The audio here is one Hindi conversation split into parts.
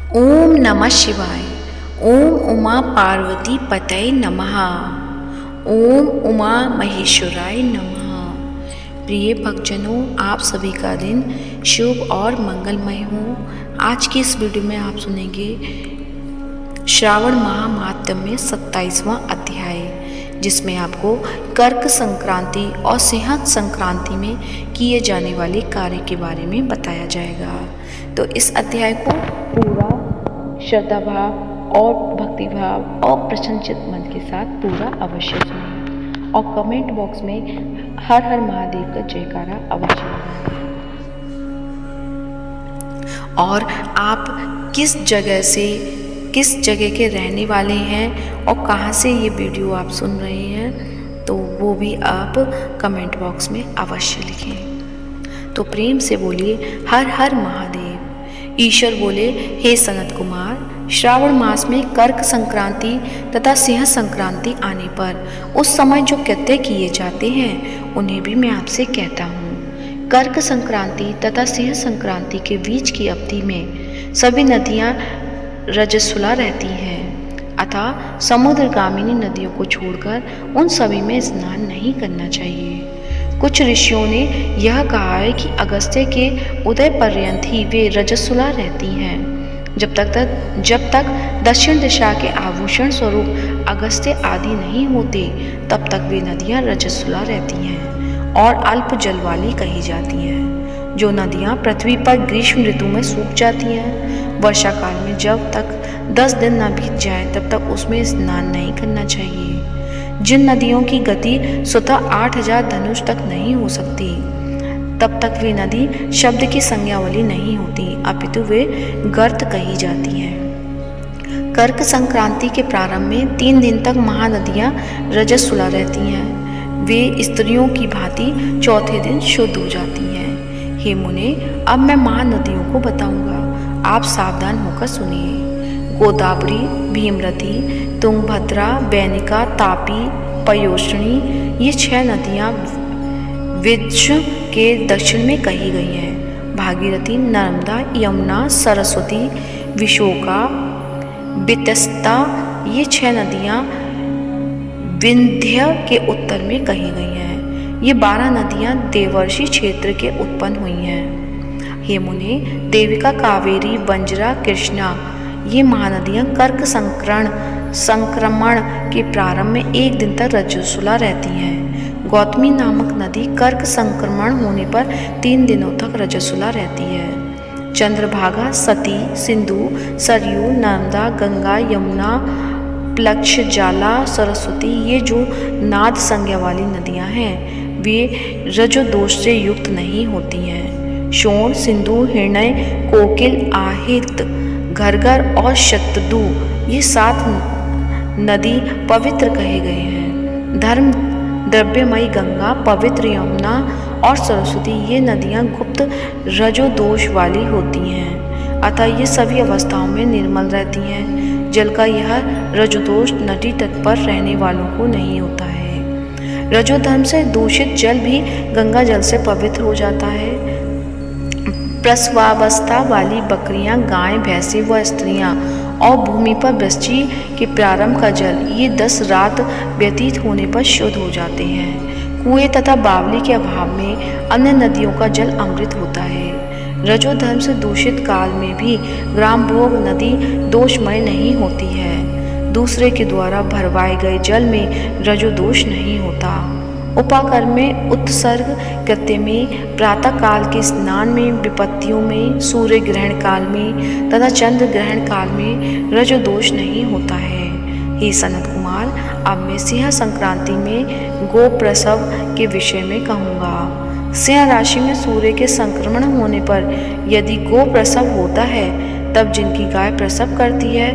ओम नमः शिवाय। ओम उमा पार्वती पतये नमः। ओम उमा महेश्वराय नमः। प्रिय भक्तजनों, आप सभी का दिन शुभ और मंगलमय हो। आज की इस वीडियो में आप सुनेंगे श्रावण महात्म्य 27वां अध्याय, जिसमें आपको कर्क संक्रांति और सिंह संक्रांति में किए जाने वाले कार्य के बारे में बताया जाएगा। तो इस अध्याय को पूरा श्रद्धा भाव और भक्ति भाव और प्रसन्नचित मन के साथ पूरा अवश्य सुनें और कमेंट बॉक्स में हर हर महादेव का जयकारा अवश्य लगाएं। और आप किस जगह के रहने वाले हैं और कहाँ से ये वीडियो आप सुन रहे हैं, तो वो भी आप कमेंट बॉक्स में अवश्य लिखें। तो प्रेम से बोलिए हर हर महादेव। ईश्वर बोले, हे सनत कुमार, श्रावण मास में कर्क संक्रांति तथा सिंह संक्रांति आने पर उस समय जो कृत्य किए जाते हैं उन्हें भी मैं आपसे कहता हूँ। कर्क संक्रांति तथा सिंह संक्रांति के बीच की अवधि में सभी नदियाँ रजस्वला रहती हैं, अतः समुद्रगामिनी नदियों को छोड़कर उन सभी में स्नान नहीं करना चाहिए। कुछ ऋषियों ने यह कहा है कि अगस्त्य के उदय पर्यंत ही वे रजस्वला रहती हैं। जब तक दक्षिण दिशा के आभूषण स्वरूप अगस्त्य आदि नहीं होते, तब तक वे नदियां रजस्वला रहती हैं और अल्प जल वाली कही जाती हैं। जो नदियां पृथ्वी पर ग्रीष्म ऋतु में सूख जाती हैं, वर्षा काल में जब तक 10 दिन न बीत जाए तब तक उसमें स्नान नहीं करना चाहिए। जिन नदियों की गति स्वतः 8000 धनुष तक नहीं हो सकती, तब तक वे नदी शब्द की संज्ञा वाली नहीं होती, अपितु वे गर्त कही जाती हैं। कर्क संक्रांति के प्रारंभ में 3 दिन तक महानदियां रजस्वला रहती हैं। वे स्त्रियों की भांति चौथे दिन शुद्ध हो जाती हैं। हे मुने, अब मैं महानदियों को बताऊंगा, आप सावधान होकर सुनिए। गोदावरी, भीमरथी, तुंगभद्रा, बैनिका, तापी, पयोष्णी, ये 6 नदियां विदर्भ के दक्षिण में कही गई हैं। भागीरथी, नर्मदा, यमुना, सरस्वती, विशोका, बितस्ता, ये 6 नदियां विंध्य के उत्तर में कही गई हैं। ये 12 नदियां देवर्षि क्षेत्र के उत्पन्न हुई हैं। हे मुने, देविका, कावेरी, बंजरा, कृष्णा, ये महानदियां कर्क संक्रमण के प्रारंभ में 1 दिन तक रजस्वला रहती हैं। गौतमी नामक नदी कर्क संक्रमण होने पर 3 दिनों तक रजस्वला रहती है। चंद्रभागा, सती, सिंधु, सरयू, नर्मदा, गंगा, यमुना, प्लक्ष, जाला, सरस्वती, ये जो नाद संज्ञा वाली नदियां हैं, वे रजोदोष से युक्त नहीं होती हैं। शोण, सिंधु, हिरण्य, कोकिल, आहित, घरघर और शतदू, ये 7 नदी पवित्र कहे गए हैं। धर्म द्रव्यमयी गंगा, पवित्र यमुना और सरस्वती, ये नदियां गुप्त रजोदोष वाली होती हैं, अतः ये सभी अवस्थाओं में निर्मल रहती हैं। जल का यह रजोदोष नदी तट पर रहने वालों को नहीं होता है। रजोधर्म से दूषित जल भी गंगा जल से पवित्र हो जाता है। प्रसवावस्था वाली बकरियां, गाय, भैंसे व स्त्रियां और भूमि पर वृष्टि के प्रारंभ का जल, ये 10 रात व्यतीत होने पर शुद्ध हो जाते हैं। कुएं तथा बावली के अभाव में अन्य नदियों का जल अमृत होता है। रजोधर्म से दूषित काल में भी ग्रामभोग नदी दोषमय नहीं होती है। दूसरे के द्वारा भरवाए गए जल में रजोदोष नहीं होता। उपाकर्म में, उत्सर्ग कृत्य में, प्रातः काल के स्नान में, विपत्तियों में, सूर्य ग्रहण काल में तथा चंद्र ग्रहण काल में रजोदोष नहीं होता है। हे सनत कुमार, अब मैं सिंह संक्रांति में गो प्रसव के विषय में कहूँगा। सिंह राशि में सूर्य के संक्रमण होने पर यदि गो प्रसव होता है, तब जिनकी गाय प्रसव करती है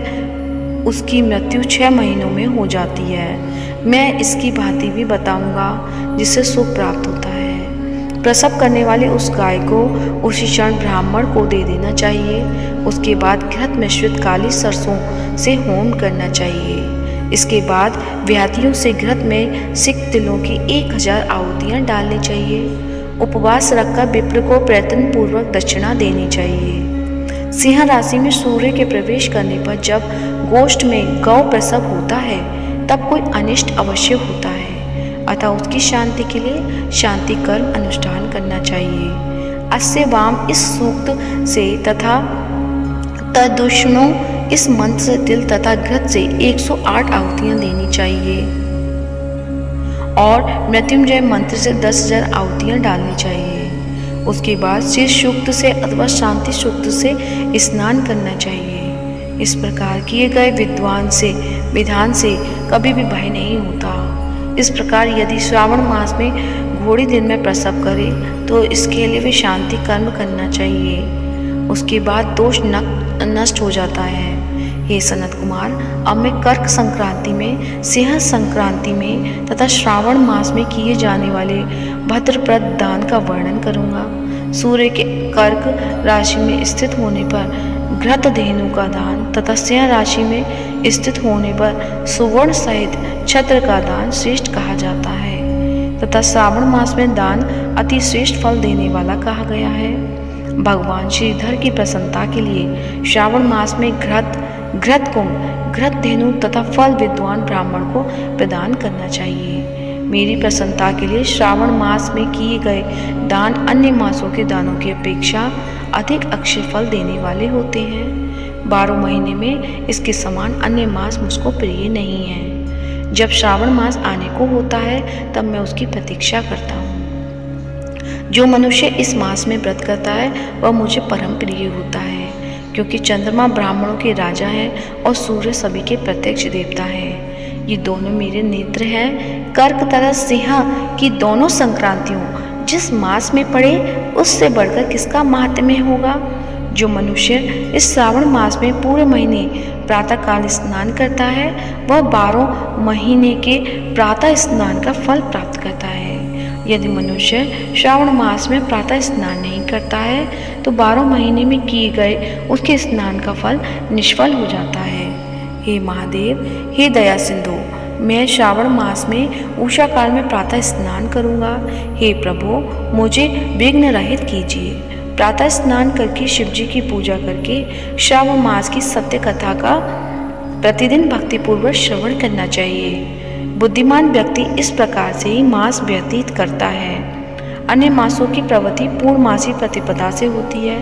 उसकी मृत्यु 6 महीनों में हो जाती है। मैं इसकी भांति भी बताऊंगा जिससे सुख प्राप्त होता है। प्रसव करने वाले उस गाय को उसी क्षण ब्राह्मण को दे देना चाहिए। उसके बाद घृत मिश्रित काली सरसों से होम करना चाहिए। इसके बाद व्याधियों से घृत में सिक तिलों की 1000 आहुतियाँ डालनी चाहिए। उपवास रखकर विप्र को प्रयत्न पूर्वक दक्षिणा देनी चाहिए। सिंह राशि में सूर्य के प्रवेश करने पर जब गोष्ठ में गौ प्रसव होता है तब कोई अनिष्ट अवश्य होता है, अतः उसकी शांति के लिए शांति कर्म अनुष्ठान करना चाहिए। अस्य वाम इस सूक्त से तथा तदुष्णो इस मंत्र से तिल तथा घृत से 108 आहुतियां देनी चाहिए और मृत्युंजय मंत्र से 10,000 आहुतियां डालनी चाहिए। उसके बाद शीर्ष सूक्त से अथवा शांति सूक्त से स्नान करना चाहिए। इस प्रकार किए गए विधान से कभी भी भय नहीं होता। इस प्रकार यदि श्रावण मास में घोड़ी दिन में प्रसव करे तो इसके लिए भी शांति कर्म करना चाहिए। उसके बाद दोष नष्ट हो जाता है। हे सनत कुमार, अब मैं कर्क संक्रांति में, सिंह संक्रांति में तथा श्रावण मास में किए जाने वाले भद्रप्रद दान का वर्णन करूंगा। सूर्य के कर्क राशि में स्थित होने पर घृत धेनु का दान तथा सिंह राशि में स्थित होने पर सुवर्ण सहित छत्र का दान श्रेष्ठ कहा जाता है तथा श्रावण मास में दान अति श्रेष्ठ फल देने वाला कहा गया है। भगवान श्रीधर की प्रसन्नता के लिए श्रावण मास में घृत कुंभ, घृत धेनु तथा फल विद्वान ब्राह्मण को प्रदान करना चाहिए। मेरी प्रसन्नता के लिए श्रावण मास में किए गए दान अन्य मासों के दानों की अपेक्षा अधिक अक्षय फल देने वाले होते हैं। 12 महीने में इसके समान अन्य मास मुझको प्रिय नहीं है। जब श्रावण मास आने को होता है तब मैं उसकी प्रतीक्षा करता हूँ। जो मनुष्य इस मास में व्रत करता है वह मुझे परम प्रिय होता है, क्योंकि चंद्रमा ब्राह्मणों के राजा है और सूर्य सभी के प्रत्यक्ष देवता है। ये दोनों मेरे नेत्र हैं। कर्क तथा सिंह की दोनों संक्रांतियों जिस मास में पड़े उससे बढ़कर किसका महात्म्य होगा। जो मनुष्य इस श्रावण मास में पूरे महीने प्रातःकाल स्नान करता है वह 12 महीने के प्रातः स्नान का फल प्राप्त करता है। यदि मनुष्य श्रावण मास में प्रातः स्नान नहीं करता है तो 12 महीने में किए गए उसके स्नान का फल निष्फल हो जाता है। हे महादेव, हे दया सिंधु, मैं श्रावण मास में उषा काल में प्रातः स्नान करूंगा। हे प्रभु, मुझे विघ्न रहित कीजिए। प्रातः स्नान करके शिव जी की पूजा करके श्रावण मास की सत्य कथा का प्रतिदिन भक्तिपूर्वक श्रवण करना चाहिए। बुद्धिमान व्यक्ति इस प्रकार से ही मास व्यतीत करता है। अन्य मासों की प्रवृत्ति पूर्णमासी प्रतिपदा से होती है,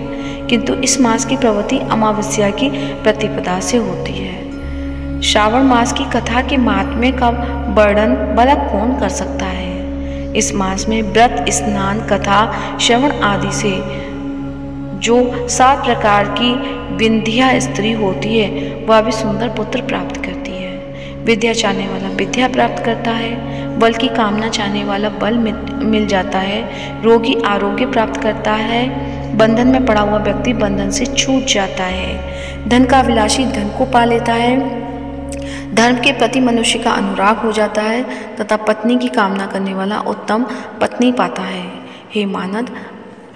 किंतु इस मास की प्रवृत्ति अमावस्या की प्रतिपदा से होती है। श्रावण मास की कथा के महात्म्य का वर्णन भला कौन कर सकता है। इस मास में व्रत, स्नान, कथा, श्रवण आदि से जो 7 प्रकार की विंध्या स्त्री होती है वह भी सुंदर पुत्र प्राप्त करती है। विद्या चाहने वाला विद्या प्राप्त करता है, बल की कामना चाहने वाला बल मिल जाता है, रोगी आरोग्य प्राप्त करता है, बंधन में पड़ा हुआ व्यक्ति बंधन से छूट जाता है, धन का अभिलाषी धन को पा लेता है, धर्म के प्रति मनुष्य का अनुराग हो जाता है तथा पत्नी की कामना करने वाला उत्तम पत्नी पाता है। हे मानद,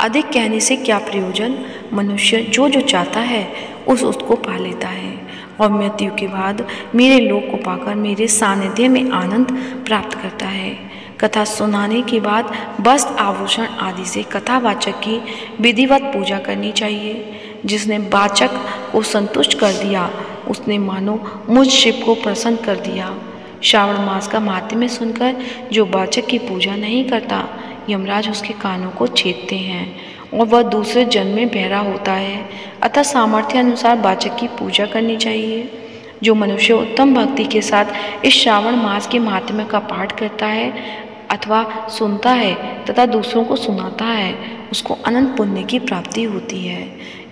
अधिक कहने से क्या प्रयोजन। मनुष्य जो चाहता है उसको पा लेता है और मृत्यु के बाद मेरे लोक को पाकर मेरे सानिध्य में आनंद प्राप्त करता है। कथा सुनाने के बाद वस्त्र, आभूषण आदि से कथावाचक की विधिवत पूजा करनी चाहिए। जिसने वाचक को संतुष्ट कर दिया उसने मानो मुझ शिव को प्रसन्न कर दिया। श्रावण मास का महात्म्य सुनकर जो वाचक की पूजा नहीं करता, यमराज उसके कानों को छेदते हैं और वह दूसरे जन्म में बहरा होता है। अतः सामर्थ्य अनुसार वाचक की पूजा करनी चाहिए। जो मनुष्य उत्तम भक्ति के साथ इस श्रावण मास के महात्म्य का पाठ करता है अथवा सुनता है तथा दूसरों को सुनाता है, उसको अनंत पुण्य की प्राप्ति होती है।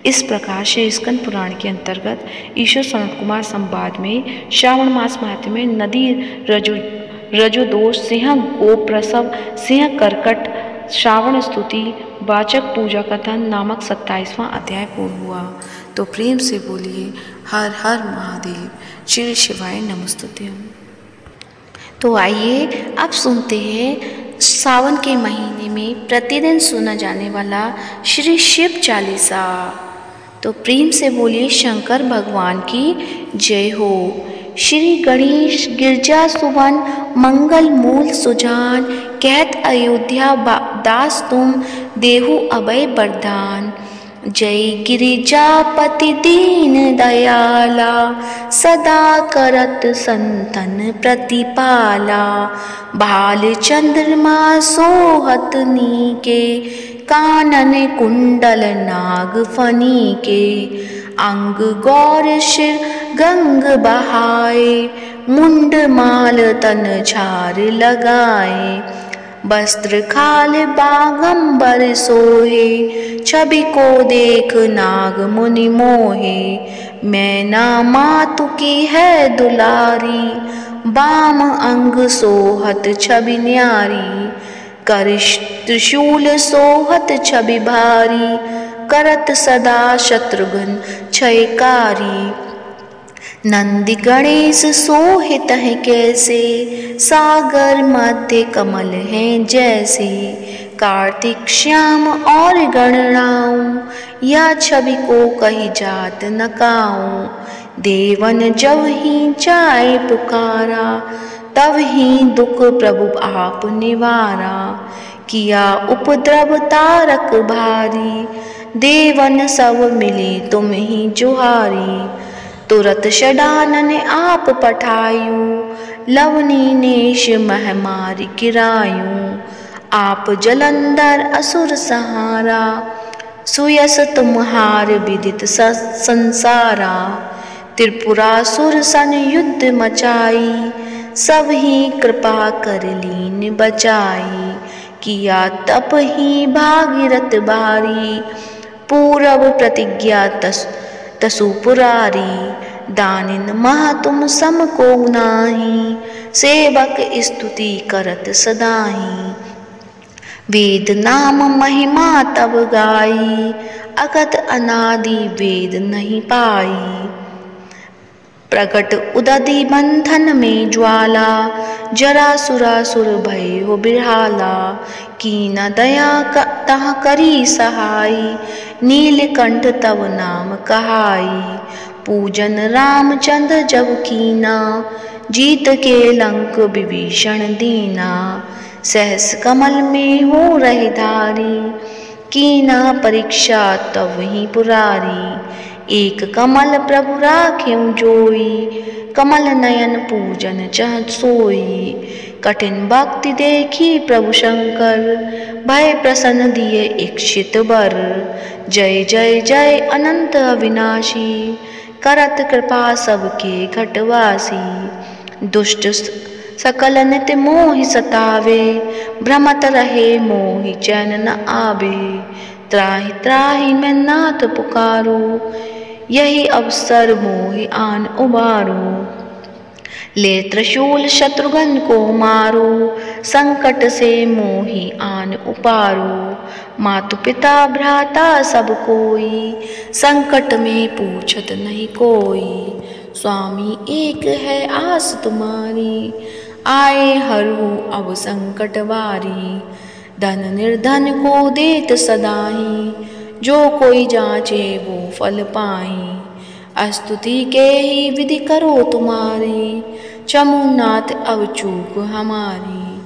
इस प्रकार से स्कंद पुराण के अंतर्गत ईश्वर सनत कुमार संवाद में श्रावण मास महात्म्य में नदी रजोदोष, सिंह गोप्रसव, सिंह कर्कट, श्रावण स्तुति, वाचक पूजा कथन नामक 27वां अध्याय पूर्ण हुआ। तो प्रेम से बोलिए हर हर महादेव, श्री शिवाय नमस्तुभ्यं। तो आइए अब सुनते हैं सावन के महीने में प्रतिदिन सुना जाने वाला श्री शिव चालीसा। तो प्रेम से बोलिए शंकर भगवान की जय हो। श्री गणेश गिरजा सुवन मंगल मूल सुजान, कहत अयोध्या दास तुम देहु अभय वरदान। जय गिरिजापति दीन दयाला, सदा करत संतन प्रतिपाला। भाल चंद्रमा सोहत नीके, कानन कुंडल नाग फनी के। अंग गौर शिर गंग बहाए, मुंड माल तन झार लगाए। वस्त्र खाल बागंबर सोहे, छवि को देख नाग मुनि मोहे। मैना मातु की है दुलारी, बाम अंग सोहत छवि न्यारी। कर त्रिशूल सोहत छवि भारी, करत सदा शत्रुघ्न क्षयकारी। नंदी गणेश सोहित हैं कैसे, सागर मध्य कमल हैं जैसे। कार्तिक श्याम और गणराऊं, या छवि को कही जात न काऊं। देवन जब ही चाहे पुकारा, तब ही दुख प्रभु आप निवारा। किया उपद्रव तारक भारी, देवन सब मिले तुम ही जुहारी। तुरत षडानन आप पठायूं, लवनी नेश महामारी गिरायूं। आप जलंधर असुर सहारा, सुयस तुम्हार विदित संसारा। त्रिपुरासुर सन युद्ध मचाई, सब ही कृपा कर लीन बचाई। किया तप ही भागीरथ भारी, पूरब प्रतिज्ञा तसु पुरारी। दानिन मह तुम सम को नाही, सेवक स्तुति करत सदाही। वेद नाम महिमा तब गाई, अगत अनादि वेद नहीं पाई। प्रकट उदधि बंधन में ज्वाला, जरासुरासुर भय हो बिरहाला। कीन दया तह करी सहाई, नीलकंठ तव नाम कहाई। पूजन रामचंद्र जब कीना, जीत के लंक विभीषण दीना। सहस कमल में हो रहे धारी, कीना परीक्षा तब ही पुरारी। एक कमल प्रभु राख्यूं जोई, कमल नयन पूजन चह सोई। कठिन भक्ति देखी प्रभु शंकर, भय प्रसन्न दिए इच्छित वर। जय जय जय अनंत अविनाशी, करत कृपा सबके घटवासी। दुष्ट सकल नित मोहि सतावे, भ्रमत रहे मोहि चैन न आवे। त्राहि त्राहि मैं नाथ पुकारो, यही अवसर मोहि आन उबारो। ले त्रिशूल शत्रुघ्न को मारो, संकट से मोहि आन उपारो। मातु पिता भ्राता सब कोई, संकट में पूछत नहीं कोई। स्वामी एक है आस तुम्हारी, आए हरहु अब संकट वारी। धन निर्धन को देत सदाही, जो कोई जांचे वो फल पाई। स्तुति के ही विधि करो तुम्हारी, चमुनाथ अब चूक हमारी।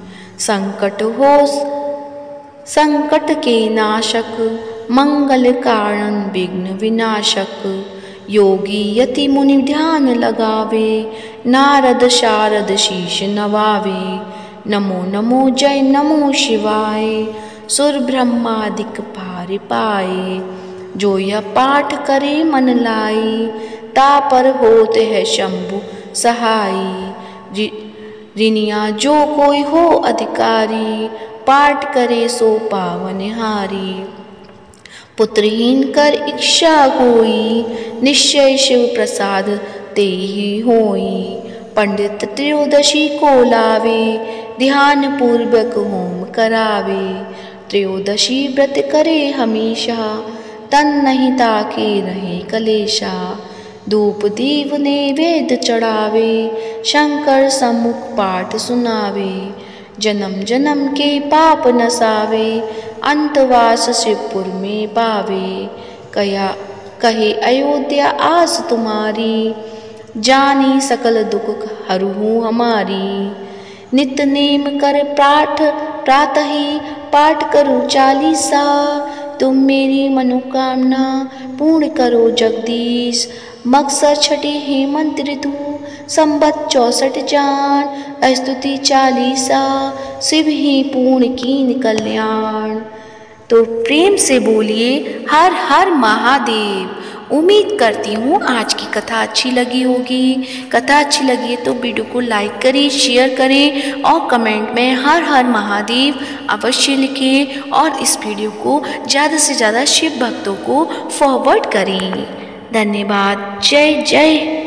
संकट के नाशक, मंगल कारण विघ्न विनाशक। योगी यति मुनि ध्यान लगावे, नारद शारद शीश नवावे। नमो नमो जय नमो शिवाय, सुर ब्रह्मादिक पार पाए। जो यह पाठ करे मन लाई, तापर होते है शंभु सहाई। ऋनिया जो कोई हो अधिकारी, पाठ करे सो पावनहारी। पुत्रहीन कर इच्छा कोई, निश्चय शिव प्रसाद तेहि होई। पंडित त्रयोदशी को लावे, ध्यान पूर्वक होम करावे। त्रयोदशी व्रत करे हमेशा, तन नहीं ताके रहे कलेशा। धूप दीप नैवेद्य चढ़ावे, शंकर सम्मुख पाठ सुनावे। जन्म जन्म के पाप नसावे, अंतवास शिवपुर में पावे। कहे अयोध्या आस तुम्हारी, जानी सकल दुख हरहु हमारी। नित नेम कर पाठ प्रातः ही, पाठ करूं चालीसा। तुम मेरी मनोकामना पूर्ण करो जगदीश। मकसर छठे हेमंत ऋतु संबत 64 जान, स्तुति 40 शिव ही पूर्ण कीन कल्याण। तो प्रेम से बोलिए हर हर महादेव। उम्मीद करती हूँ आज की कथा अच्छी लगी होगी। कथा अच्छी लगी है तो वीडियो को लाइक करें, शेयर करें और कमेंट में हर हर महादेव अवश्य लिखें और इस वीडियो को ज़्यादा से ज़्यादा शिव भक्तों को फॉरवर्ड करें। धन्यवाद। जय जय